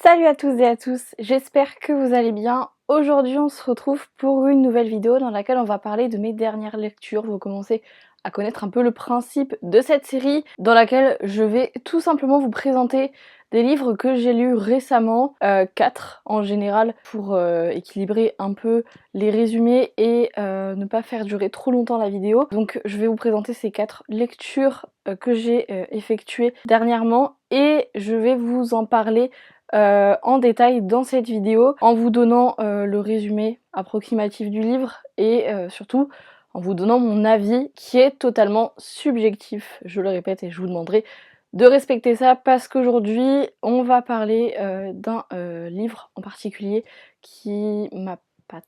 Salut à tous et à tous, j'espère que vous allez bien. Aujourd'hui on se retrouve pour une nouvelle vidéo dans laquelle on va parler de mes dernières lectures. Vous commencez à connaître un peu le principe de cette série dans laquelle je vais tout simplement vous présenter des livres que j'ai lus récemment, 4 en général, pour équilibrer un peu les résumés et ne pas faire durer trop longtemps la vidéo. Donc je vais vous présenter ces 4 lectures que j'ai effectuées dernièrement et je vais vous en parler en détail dans cette vidéo en vous donnant le résumé approximatif du livre et surtout en vous donnant mon avis qui est totalement subjectif, je le répète, et je vous demanderai de respecter ça parce qu'aujourd'hui on va parler d'un livre en particulier qui m'a pas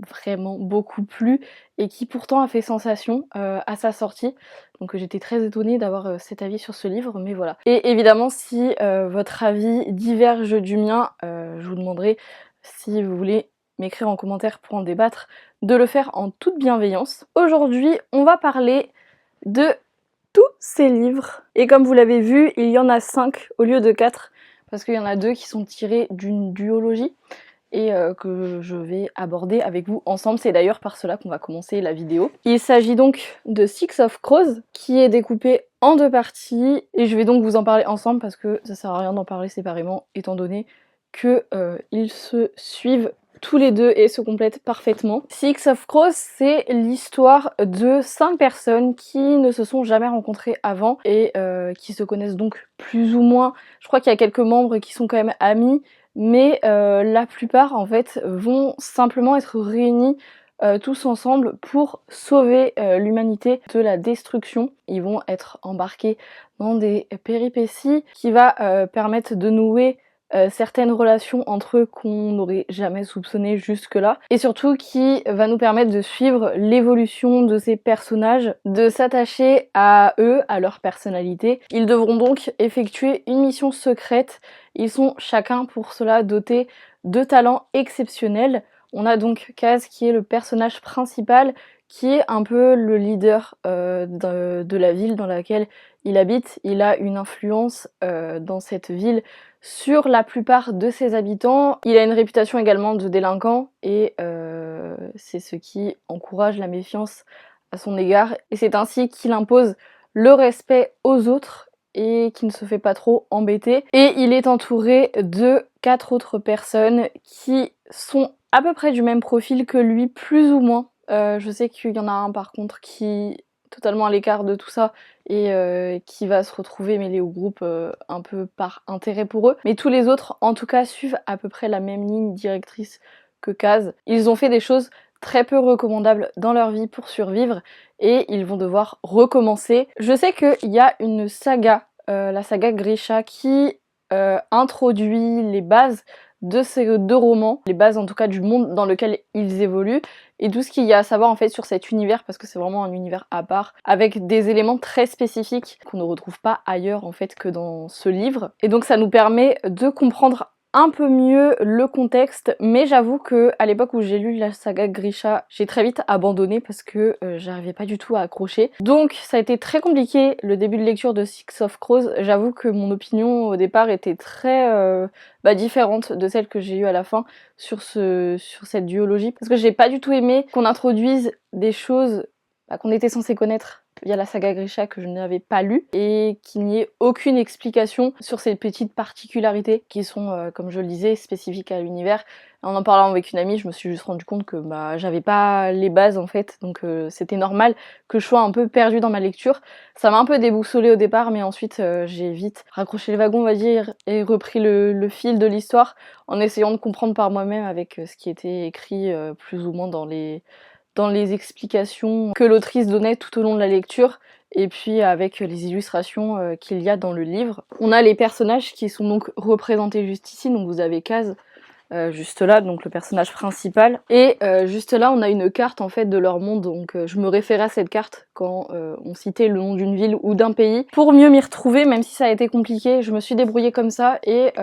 vraiment beaucoup plu et qui pourtant a fait sensation à sa sortie. Donc j'étais très étonnée d'avoir cet avis sur ce livre, mais voilà. Et évidemment si votre avis diverge du mien, je vous demanderai, si vous voulez m'écrire en commentaire pour en débattre, de le faire en toute bienveillance. Aujourd'hui on va parler de tous ces livres. Et comme vous l'avez vu, il y en a 5 au lieu de 4, parce qu'il y en a 2 qui sont tirés d'une duologie et que je vais aborder avec vous ensemble. C'est d'ailleurs par cela qu'on va commencer la vidéo. Il s'agit donc de Six of Crows, qui est découpé en 2 parties, et je vais donc vous en parler ensemble parce que ça sert à rien d'en parler séparément, étant donné que ils se suivent tous les deux et se complètent parfaitement. Six of Crows, c'est l'histoire de 5 personnes qui ne se sont jamais rencontrées avant et qui se connaissent donc plus ou moins. Je crois qu'il y a quelques membres qui sont quand même amis, mais la plupart en fait vont simplement être réunis tous ensemble pour sauver l'humanité de la destruction. Ils vont être embarqués dans des péripéties qui va permettre de nouer certaines relations entre eux qu'on n'aurait jamais soupçonnées jusque-là, et surtout qui va nous permettre de suivre l'évolution de ces personnages, de s'attacher à eux, à leur personnalité. Ils devront donc effectuer une mission secrète. Ils sont chacun pour cela dotés de talents exceptionnels. On a donc Kaz qui est le personnage principal, qui est un peu le leader de la ville dans laquelle il habite. Il a une influence dans cette ville sur la plupart de ses habitants. Il a une réputation également de délinquant et c'est ce qui encourage la méfiance à son égard. Et c'est ainsi qu'il impose le respect aux autres et qui ne se fait pas trop embêter. Et il est entouré de 4 autres personnes qui sont à peu près du même profil que lui, plus ou moins. Je sais qu'il y en a un par contre qui est totalement à l'écart de tout ça et qui va se retrouver mêlé au groupe un peu par intérêt pour eux. Mais tous les autres, en tout cas, suivent à peu près la même ligne directrice que Kaz. Ils ont fait des choses très peu recommandables dans leur vie pour survivre et ils vont devoir recommencer. Je sais qu'il y a une saga, la saga Grisha, qui introduit les bases de ces 2 romans, les bases en tout cas du monde dans lequel ils évoluent, et tout ce qu'il y a à savoir en fait sur cet univers, parce que c'est vraiment un univers à part, avec des éléments très spécifiques qu'on ne retrouve pas ailleurs en fait que dans ce livre. Et donc ça nous permet de comprendre un peu mieux le contexte, mais j'avoue que à l'époque où j'ai lu la saga Grisha, j'ai très vite abandonné parce que j'arrivais pas du tout à accrocher. Donc ça a été très compliqué le début de lecture de Six of Crows. J'avoue que mon opinion au départ était très différente de celle que j'ai eue à la fin sur cette duologie, parce que j'ai pas du tout aimé qu'on introduise des choses qu'on était censé connaître via la saga Grisha que je n'avais pas lu et qu'il n'y ait aucune explication sur ces petites particularités qui sont, comme je le disais, spécifiques à l'univers. En parlant avec une amie, je me suis juste rendu compte que j'avais pas les bases en fait, donc c'était normal que je sois un peu perdue dans ma lecture. Ça m'a un peu déboussolée au départ, mais ensuite j'ai vite raccroché le wagon, on va dire, et repris le fil de l'histoire en essayant de comprendre par moi-même avec ce qui était écrit plus ou moins dans les explications que l'autrice donnait tout au long de la lecture, et puis avec les illustrations qu'il y a dans le livre. On a les personnages qui sont donc représentés juste ici, donc vous avez Kaz juste là, donc le personnage principal, et juste là on a une carte en fait de leur monde, donc je me référais à cette carte quand on citait le nom d'une ville ou d'un pays pour mieux m'y retrouver, même si ça a été compliqué. Je me suis débrouillée comme ça et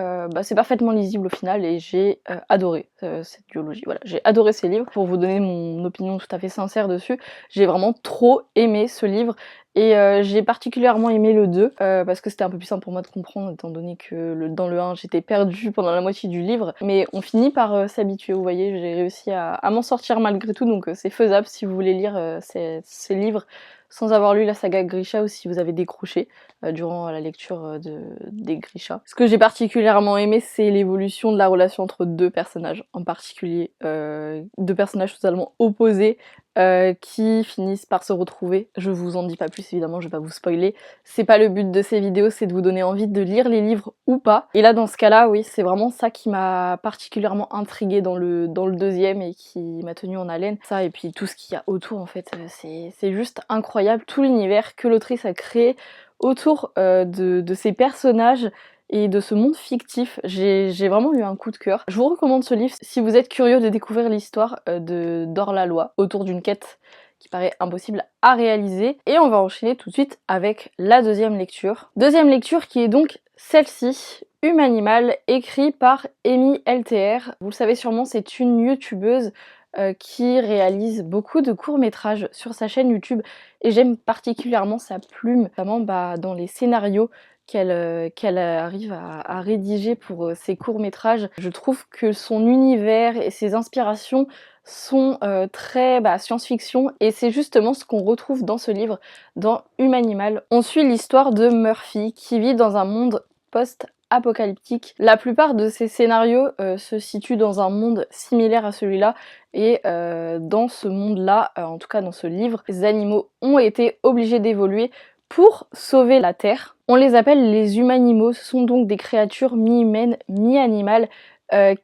c'est parfaitement lisible au final, et j'ai adoré cette duologie. Voilà, j'ai adoré ces livres. Pour vous donner mon opinion tout à fait sincère dessus, j'ai vraiment trop aimé ce livre Et j'ai particulièrement aimé le 2 parce que c'était un peu plus simple pour moi de comprendre étant donné que dans le 1 j'étais perdue pendant la moitié du livre. Mais on finit par s'habituer, vous voyez, j'ai réussi à m'en sortir malgré tout, donc c'est faisable si vous voulez lire ces livres sans avoir lu la saga Grisha ou si vous avez décroché durant la lecture des Grisha. Ce que j'ai particulièrement aimé, c'est l'évolution de la relation entre deux personnages, en particulier deux personnages totalement opposés qui finissent par se retrouver. Je vous en dis pas plus évidemment, je vais pas vous spoiler. C'est pas le but de ces vidéos, c'est de vous donner envie de lire les livres ou pas. Et là dans ce cas-là, oui, c'est vraiment ça qui m'a particulièrement intriguée dans le deuxième et qui m'a tenue en haleine. Ça et puis tout ce qu'il y a autour en fait, c'est juste incroyable, tout l'univers que l'autrice a créé autour de ces personnages et de ce monde fictif. J'ai vraiment eu un coup de cœur. Je vous recommande ce livre si vous êtes curieux de découvrir l'histoire d'Or-la-Loi autour d'une quête qui paraît impossible à réaliser. Et on va enchaîner tout de suite avec la deuxième lecture. Deuxième lecture qui est donc celle-ci, Humanimal, écrit par Amy LTR. Vous le savez sûrement, c'est une youtubeuse qui réalise beaucoup de courts-métrages sur sa chaîne YouTube et j'aime particulièrement sa plume, notamment dans les scénarios qu'elle arrive à rédiger pour ses courts-métrages. Je trouve que son univers et ses inspirations sont très science-fiction et c'est justement ce qu'on retrouve dans ce livre, dans Humanimal. On suit l'histoire de Murphy qui vit dans un monde post-apocalyptique. La plupart de ces scénarios se situent dans un monde similaire à celui-là et dans ce monde-là, en tout cas dans ce livre, les animaux ont été obligés d'évoluer pour sauver la Terre. On les appelle les humanimaux, ce sont donc des créatures mi-humaines, mi-animales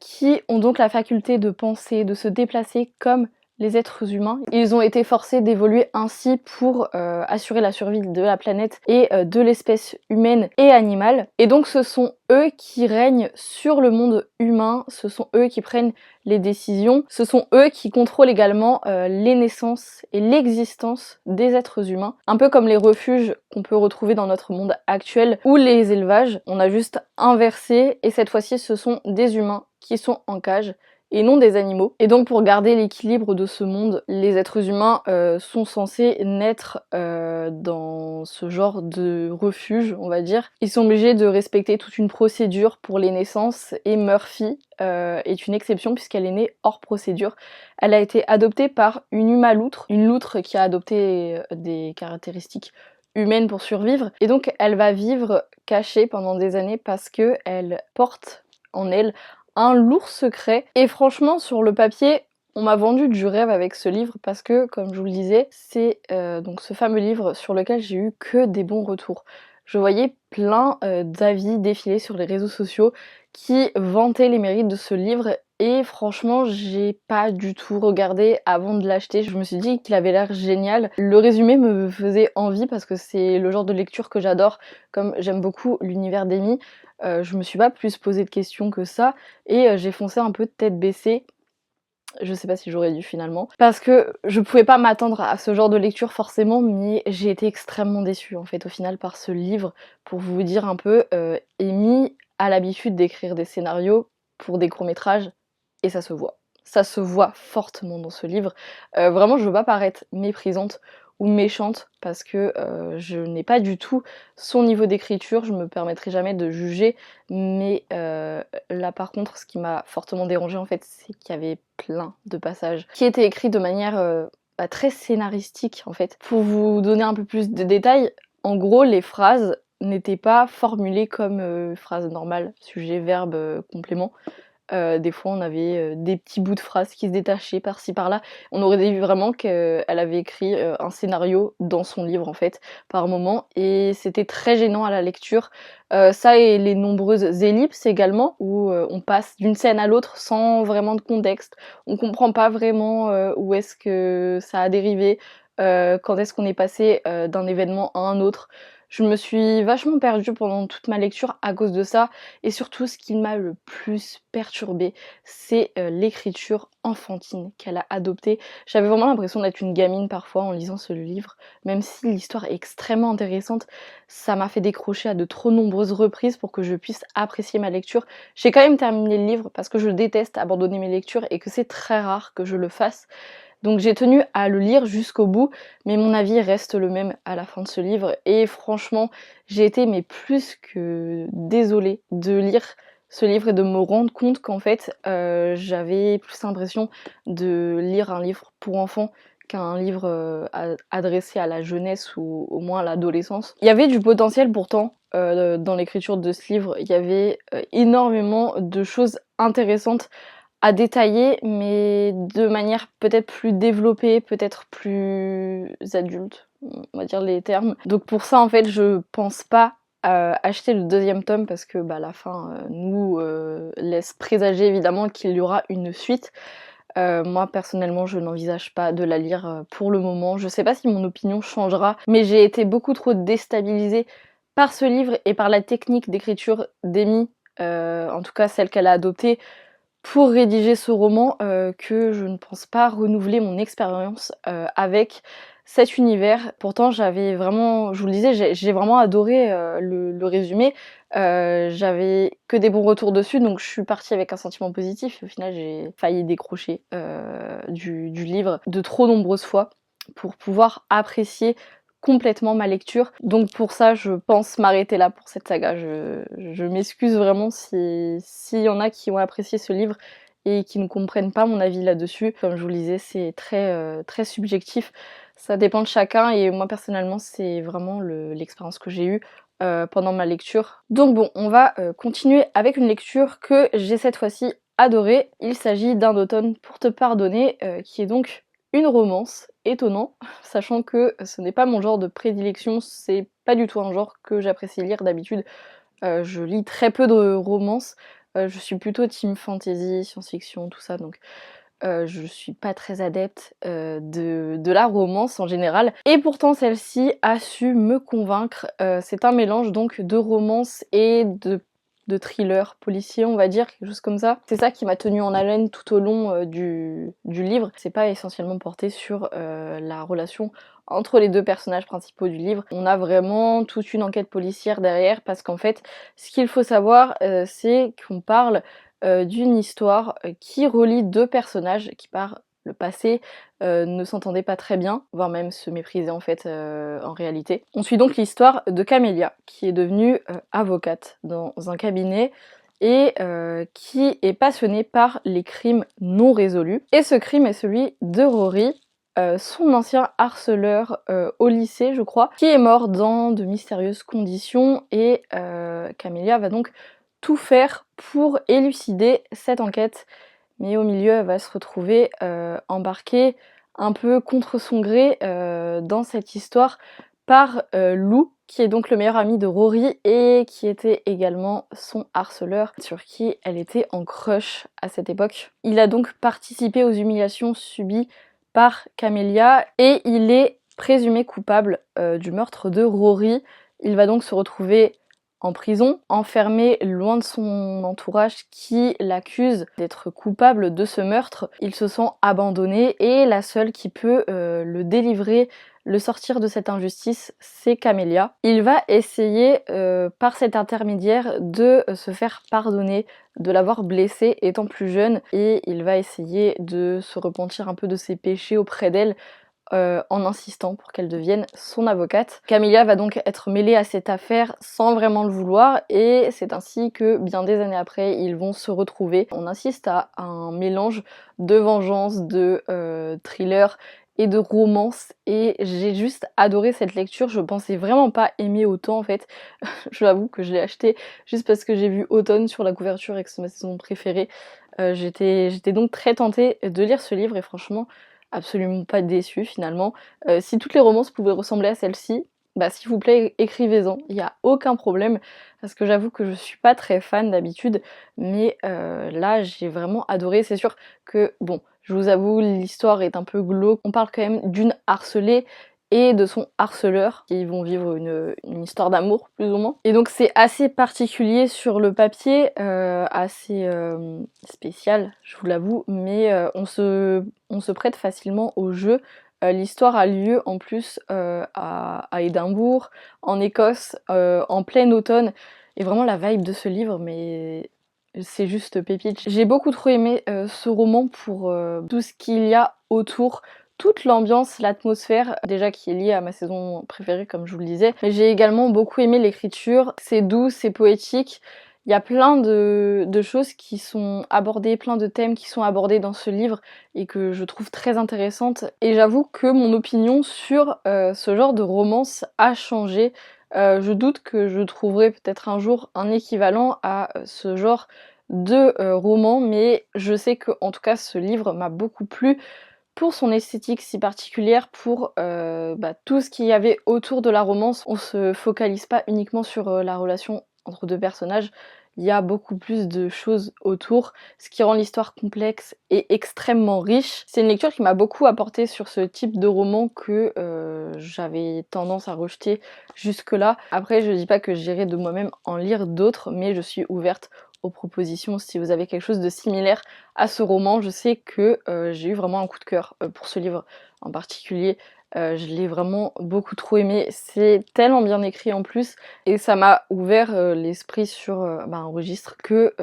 qui ont donc la faculté de penser, de se déplacer comme les êtres humains. Ils ont été forcés d'évoluer ainsi pour assurer la survie de la planète et de l'espèce humaine et animale. Et donc ce sont eux qui règnent sur le monde humain, ce sont eux qui prennent les décisions, ce sont eux qui contrôlent également les naissances et l'existence des êtres humains. Un peu comme les refuges qu'on peut retrouver dans notre monde actuel ou les élevages, on a juste inversé et cette fois-ci ce sont des humains qui sont en cage et non des animaux. Et donc pour garder l'équilibre de ce monde, les êtres humains sont censés naître dans ce genre de refuge, on va dire. Ils sont obligés de respecter toute une procédure pour les naissances et Murphy est une exception puisqu'elle est née hors procédure. Elle a été adoptée par une loutre qui a adopté des caractéristiques humaines pour survivre. Et donc elle va vivre cachée pendant des années parce que elle porte en elle un lourd secret. Et franchement, sur le papier, on m'a vendu du rêve avec ce livre parce que, comme je vous le disais, c'est donc ce fameux livre sur lequel j'ai eu que des bons retours. Je voyais plein d'avis défiler sur les réseaux sociaux qui vantaient les mérites de ce livre et franchement j'ai pas du tout regardé avant de l'acheter. Je me suis dit qu'il avait l'air génial. Le résumé me faisait envie parce que c'est le genre de lecture que j'adore, comme j'aime beaucoup l'univers d'Amy. Je me suis pas plus posé de questions que ça et j'ai foncé un peu de tête baissée. Je sais pas si j'aurais dû finalement, parce que je pouvais pas m'attendre à ce genre de lecture forcément, mais j'ai été extrêmement déçue en fait au final par ce livre. Pour vous dire un peu, Amy a l'habitude d'écrire des scénarios pour des courts-métrages et ça se voit. Ça se voit fortement dans ce livre. Vraiment, je veux pas paraître méprisante ou méchante parce que je n'ai pas du tout son niveau d'écriture, je me permettrai jamais de juger, mais là par contre ce qui m'a fortement dérangée en fait c'est qu'il y avait plein de passages qui étaient écrits de manière très scénaristique en fait. Pour vous donner un peu plus de détails, en gros les phrases n'étaient pas formulées comme phrases normales, sujet, verbe, complément. Des fois on avait des petits bouts de phrases qui se détachaient par-ci par-là. On aurait dit vraiment qu'elle avait écrit un scénario dans son livre en fait, par moment, et c'était très gênant à la lecture. Ça et les nombreuses ellipses également, où on passe d'une scène à l'autre sans vraiment de contexte. On comprend pas vraiment où est-ce que ça a dérivé, quand est-ce qu'on est passé d'un événement à un autre. Je me suis vachement perdue pendant toute ma lecture à cause de ça, et surtout ce qui m'a le plus perturbée, c'est l'écriture enfantine qu'elle a adoptée. J'avais vraiment l'impression d'être une gamine parfois en lisant ce livre, même si l'histoire est extrêmement intéressante, ça m'a fait décrocher à de trop nombreuses reprises pour que je puisse apprécier ma lecture. J'ai quand même terminé le livre parce que je déteste abandonner mes lectures et que c'est très rare que je le fasse. Donc j'ai tenu à le lire jusqu'au bout, mais mon avis reste le même à la fin de ce livre. Et franchement, j'ai été mais plus que désolée de lire ce livre et de me rendre compte qu'en fait, j'avais plus l'impression de lire un livre pour enfants qu'un livre adressé à la jeunesse ou au moins à l'adolescence. Il y avait du potentiel pourtant dans l'écriture de ce livre, il y avait énormément de choses intéressantes à détailler, mais de manière peut-être plus développée, peut-être plus adulte, on va dire les termes. Donc pour ça, en fait, je pense pas acheter le deuxième tome parce que bah, la fin nous laisse présager évidemment qu'il y aura une suite. Moi personnellement je n'envisage pas de la lire pour le moment. Je sais pas si mon opinion changera, mais j'ai été beaucoup trop déstabilisée par ce livre et par la technique d'écriture d'Amy, en tout cas celle qu'elle a adoptée pour rédiger ce roman, que je ne pense pas renouveler mon expérience avec cet univers. Pourtant j'avais vraiment, je vous le disais, j'ai vraiment adoré le résumé. J'avais que des bons retours dessus, donc je suis partie avec un sentiment positif. Et au final j'ai failli décrocher du livre de trop nombreuses fois pour pouvoir apprécier complètement ma lecture. Donc pour ça, je pense m'arrêter là pour cette saga. Je m'excuse vraiment s'il y en a qui ont apprécié ce livre et qui ne comprennent pas mon avis là-dessus. Comme je vous le disais, c'est très subjectif. Ça dépend de chacun et moi personnellement, c'est vraiment l'expérience que j'ai eue pendant ma lecture. Donc bon, on va continuer avec une lecture que j'ai cette fois-ci adorée. Il s'agit d'Un automne pour te pardonner, qui est donc une romance. Étonnant, sachant que ce n'est pas mon genre de prédilection, c'est pas du tout un genre que j'apprécie lire d'habitude. Je lis très peu de romances, je suis plutôt team fantasy, science-fiction, tout ça, donc je suis pas très adepte de la romance en général. Et pourtant celle-ci a su me convaincre. C'est un mélange donc de romance et de thriller policier, on va dire, quelque chose comme ça. C'est ça qui m'a tenue en haleine tout au long du livre. C'est pas essentiellement porté sur la relation entre les deux personnages principaux du livre. On a vraiment toute une enquête policière derrière parce qu'en fait, ce qu'il faut savoir, c'est qu'on parle d'une histoire qui relie deux personnages qui par le passé ne s'entendaient pas très bien, voire même se méprisaient en fait en réalité. On suit donc l'histoire de Camélia, qui est devenue avocate dans un cabinet et qui est passionnée par les crimes non résolus. Et ce crime est celui de Rory, son ancien harceleur au lycée, je crois, qui est mort dans de mystérieuses conditions et Camélia va donc tout faire pour élucider cette enquête. Mais au milieu, elle va se retrouver embarquée un peu contre son gré dans cette histoire par Lou, qui est donc le meilleur ami de Rory et qui était également son harceleur, sur qui elle était en crush à cette époque. Il a donc participé aux humiliations subies par Camélia et il est présumé coupable du meurtre de Rory. Il va donc se retrouver en prison, enfermé loin de son entourage qui l'accuse d'être coupable de ce meurtre. Il se sent abandonné et la seule qui peut le délivrer, le sortir de cette injustice, c'est Camélia. Il va essayer par cet intermédiaire de se faire pardonner de l'avoir blessé étant plus jeune et il va essayer de se repentir un peu de ses péchés auprès d'elle en insistant pour qu'elle devienne son avocate. Camélia va donc être mêlée à cette affaire sans vraiment le vouloir et c'est ainsi que bien des années après ils vont se retrouver. On assiste à un mélange de vengeance, de thriller et de romance et j'ai juste adoré cette lecture. Je pensais vraiment pas aimer autant en fait. Je l'avoue que je l'ai acheté juste parce que j'ai vu Automne sur la couverture et que c'est ma saison préférée. J'étais donc très tentée de lire ce livre et franchement absolument pas déçue finalement. Si toutes les romances pouvaient ressembler à celle-ci, bah s'il vous plaît écrivez-en, il n'y a aucun problème parce que j'avoue que je suis pas très fan d'habitude mais là j'ai vraiment adoré. C'est sûr que bon, je vous avoue l'histoire est un peu glauque, on parle quand même d'une harcelée et de son harceleur qui vont vivre une histoire d'amour plus ou moins. Et donc c'est assez particulier sur le papier, assez spécial je vous l'avoue, mais on se prête facilement au jeu. L'histoire a lieu en plus à Édimbourg, en Écosse, en plein automne, et vraiment la vibe de ce livre mais c'est juste pépite. J'ai beaucoup trop aimé ce roman pour tout ce qu'il y a autour, toute l'ambiance, l'atmosphère, déjà qui est liée à ma saison préférée comme je vous le disais. Mais j'ai également beaucoup aimé l'écriture, c'est doux, c'est poétique. Il y a plein de choses qui sont abordées, plein de thèmes qui sont abordés dans ce livre et que je trouve très intéressantes. Et j'avoue que mon opinion sur ce genre de romance a changé. Je doute que je trouverai peut-être un jour un équivalent à ce genre de roman, mais je sais que en tout cas ce livre m'a beaucoup plu pour son esthétique si particulière, pour tout ce qu'il y avait autour de la romance. On se focalise pas uniquement sur la relation entre deux personnages, il y a beaucoup plus de choses autour, ce qui rend l'histoire complexe et extrêmement riche. C'est une lecture qui m'a beaucoup apporté sur ce type de roman que j'avais tendance à rejeter jusque-là. Après, je dis pas que j'irai de moi-même en lire d'autres, mais je suis ouverte aux propositions si vous avez quelque chose de similaire à ce roman. Je sais que j'ai eu vraiment un coup de cœur pour ce livre en particulier. Je l'ai vraiment beaucoup trop aimé, c'est tellement bien écrit en plus et ça m'a ouvert l'esprit sur un registre que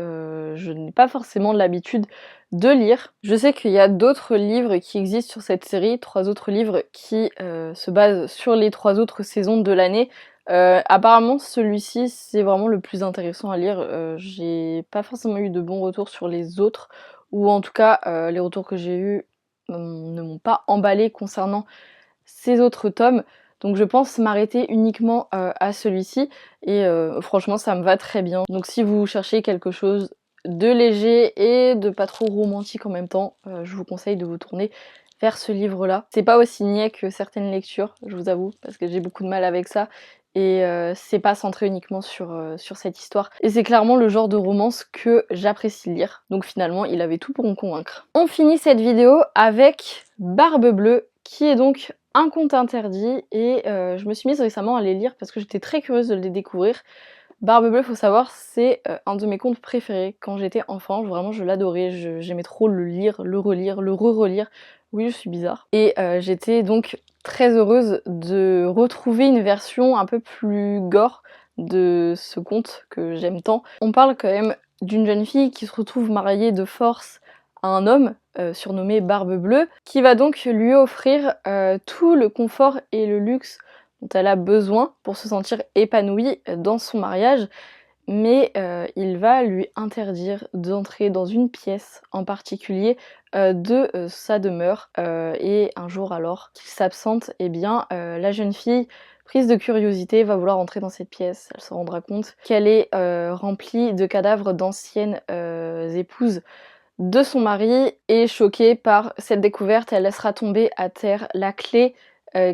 je n'ai pas forcément l'habitude de lire. Je sais qu'il y a d'autres livres qui existent sur cette série, 3 autres livres qui se basent sur les 3 autres saisons de l'année. Apparemment celui-ci c'est vraiment le plus intéressant à lire, j'ai pas forcément eu de bons retours sur les autres, ou en tout cas les retours que j'ai eus ne m'ont pas emballé concernant ces autres tomes, donc je pense m'arrêter uniquement à celui-ci et franchement ça me va très bien. Donc si vous cherchez quelque chose de léger et de pas trop romantique en même temps, je vous conseille de vous tourner vers ce livre-là. C'est pas aussi niais que certaines lectures, je vous avoue, parce que j'ai beaucoup de mal avec ça. Et c'est pas centré uniquement sur cette histoire. Et c'est clairement le genre de romance que j'apprécie lire. Donc finalement, il avait tout pour me convaincre. On finit cette vidéo avec Barbe Bleue, qui est donc un conte interdit. Et je me suis mise récemment à les lire parce que j'étais très curieuse de les découvrir. Barbe Bleue, faut savoir, c'est un de mes contes préférés. Quand j'étais enfant, vraiment je l'adorais, j'aimais trop le lire, le relire, le re-relire. Oui, je suis bizarre. Et j'étais donc très heureuse de retrouver une version un peu plus gore de ce conte que j'aime tant. On parle quand même d'une jeune fille qui se retrouve mariée de force à un homme surnommé Barbe Bleue, qui va donc lui offrir tout le confort et le luxe dont elle a besoin pour se sentir épanouie dans son mariage, mais il va lui interdire d'entrer dans une pièce en particulier de sa demeure. Et un jour alors qu'il s'absente, eh bien la jeune fille, prise de curiosité, va vouloir entrer dans cette pièce. Elle se rendra compte qu'elle est remplie de cadavres d'anciennes épouses de son mari, et choquée par cette découverte, elle laissera tomber à terre la clé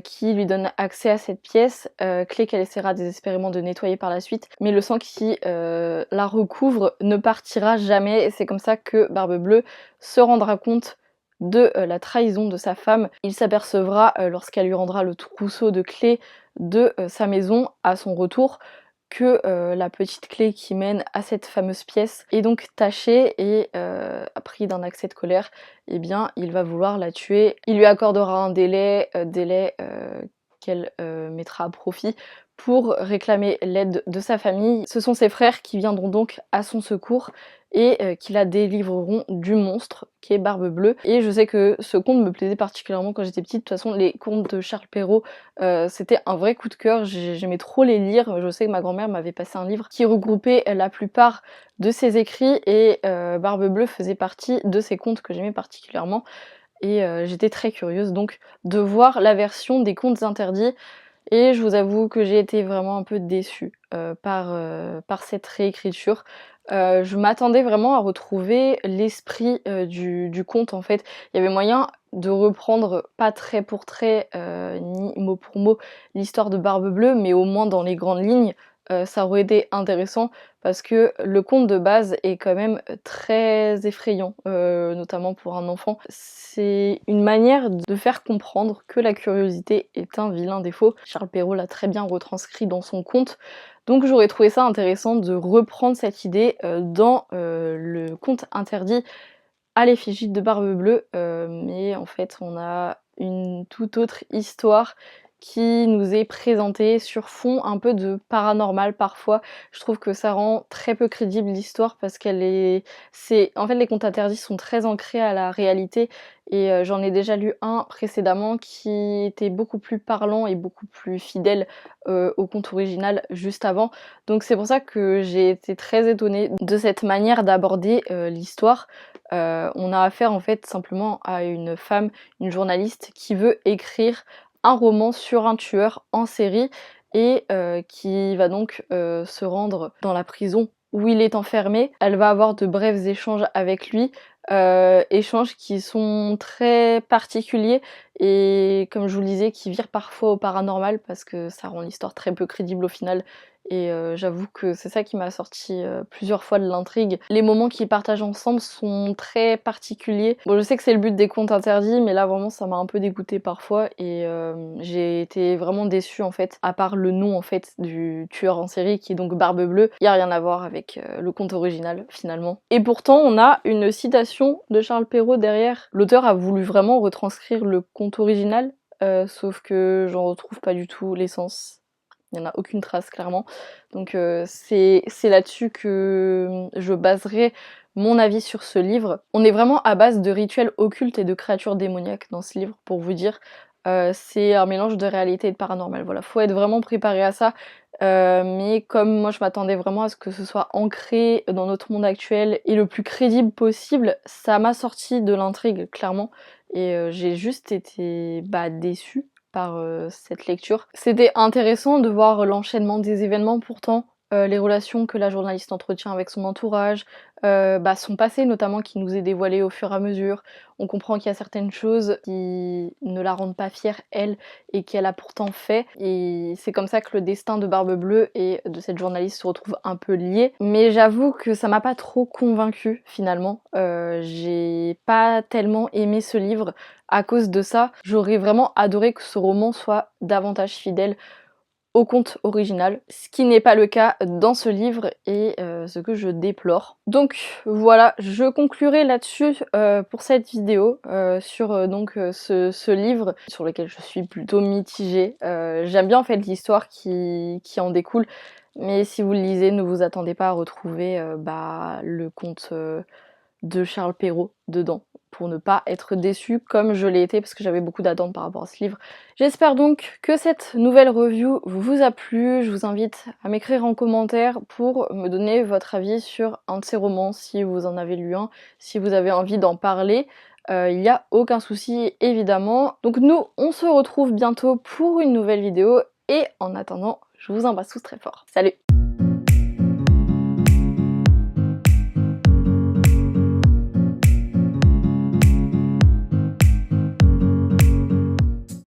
qui lui donne accès à cette pièce, clé qu'elle essaiera désespérément de nettoyer par la suite, mais le sang qui la recouvre ne partira jamais, et c'est comme ça que Barbe Bleue se rendra compte de la trahison de sa femme. Il s'apercevra lorsqu'elle lui rendra le trousseau de clés de sa maison à son retour que la petite clé qui mène à cette fameuse pièce est donc tachée, et pris d'un accès de colère, eh bien il va vouloir la tuer. Il lui accordera un délai, qu'elle mettra à profit pour réclamer l'aide de sa famille. Ce sont ses frères qui viendront donc à son secours et qui la délivreront du monstre qui est Barbe Bleue. Et je sais que ce conte me plaisait particulièrement quand j'étais petite. De toute façon, les contes de Charles Perrault, c'était un vrai coup de cœur. J'aimais trop les lire. Je sais que ma grand-mère m'avait passé un livre qui regroupait la plupart de ses écrits, et Barbe Bleue faisait partie de ces contes que j'aimais particulièrement. Et j'étais très curieuse donc de voir la version des contes interdits, et je vous avoue que j'ai été vraiment un peu déçue par cette réécriture. Je m'attendais vraiment à retrouver l'esprit du conte en fait. Il y avait moyen de reprendre, pas trait pour trait, ni mot pour mot, l'histoire de Barbe Bleue, mais au moins dans les grandes lignes, ça aurait été intéressant, parce que le conte de base est quand même très effrayant, notamment pour un enfant. C'est une manière de faire comprendre que la curiosité est un vilain défaut. Charles Perrault l'a très bien retranscrit dans son conte, donc j'aurais trouvé ça intéressant de reprendre cette idée dans le conte interdit à l'effigie de Barbe Bleue, mais en fait on a une toute autre histoire qui nous est présenté sur fond un peu de paranormal parfois. Je trouve que ça rend très peu crédible l'histoire parce qu'elle est... En fait, les contes interdits sont très ancrés à la réalité et j'en ai déjà lu un précédemment qui était beaucoup plus parlant et beaucoup plus fidèle au conte original juste avant. Donc c'est pour ça que j'ai été très étonnée de cette manière d'aborder l'histoire. On a affaire en fait simplement à une femme, une journaliste qui veut écrire un roman sur un tueur en série et qui va donc se rendre dans la prison où il est enfermé. Elle va avoir de brefs échanges avec lui, échanges qui sont très particuliers et comme je vous le disais, qui virent parfois au paranormal parce que ça rend l'histoire très peu crédible au final. Et j'avoue que c'est ça qui m'a sorti plusieurs fois de l'intrigue. Les moments qu'ils partagent ensemble sont très particuliers. Bon, je sais que c'est le but des contes interdits, mais là vraiment ça m'a un peu dégoûtée parfois et j'ai été vraiment déçue en fait. À part le nom en fait du tueur en série qui est donc Barbe Bleue, il y a rien à voir avec le conte original finalement. Et pourtant on a une citation de Charles Perrault derrière. L'auteur a voulu vraiment retranscrire le conte original, sauf que j'en retrouve pas du tout l'essence. Il n'y en a aucune trace clairement. Donc c'est là-dessus que je baserai mon avis sur ce livre. On est vraiment à base de rituels occultes et de créatures démoniaques dans ce livre, pour vous dire. C'est un mélange de réalité et de paranormal. Voilà, faut être vraiment préparé à ça. Mais comme moi je m'attendais vraiment à ce que ce soit ancré dans notre monde actuel et le plus crédible possible, ça m'a sorti de l'intrigue clairement. Et j'ai juste été déçue par cette lecture. C'était intéressant de voir l'enchaînement des événements pourtant, les relations que la journaliste entretient avec son entourage, son passé notamment qui nous est dévoilé au fur et à mesure. On comprend qu'il y a certaines choses qui ne la rendent pas fière, elle, et qu'elle a pourtant fait. Et c'est comme ça que le destin de Barbe Bleue et de cette journaliste se retrouve un peu lié. Mais j'avoue que ça m'a pas trop convaincue finalement. J'ai pas tellement aimé ce livre à cause de ça. J'aurais vraiment adoré que ce roman soit davantage fidèle au conte original, ce qui n'est pas le cas dans ce livre et ce que je déplore. Donc voilà, je conclurai là-dessus pour cette vidéo sur ce livre sur lequel je suis plutôt mitigée. J'aime bien en fait l'histoire qui en découle, mais si vous le lisez, ne vous attendez pas à retrouver le conte de Charles Perrault dedans, pour ne pas être déçue comme je l'ai été parce que j'avais beaucoup d'attentes par rapport à ce livre. J'espère donc que cette nouvelle review vous a plu. Je vous invite à m'écrire en commentaire pour me donner votre avis sur un de ces romans, si vous en avez lu un, si vous avez envie d'en parler. Il n'y a aucun souci évidemment. Donc nous, on se retrouve bientôt pour une nouvelle vidéo et en attendant, je vous embrasse tous très fort. Salut!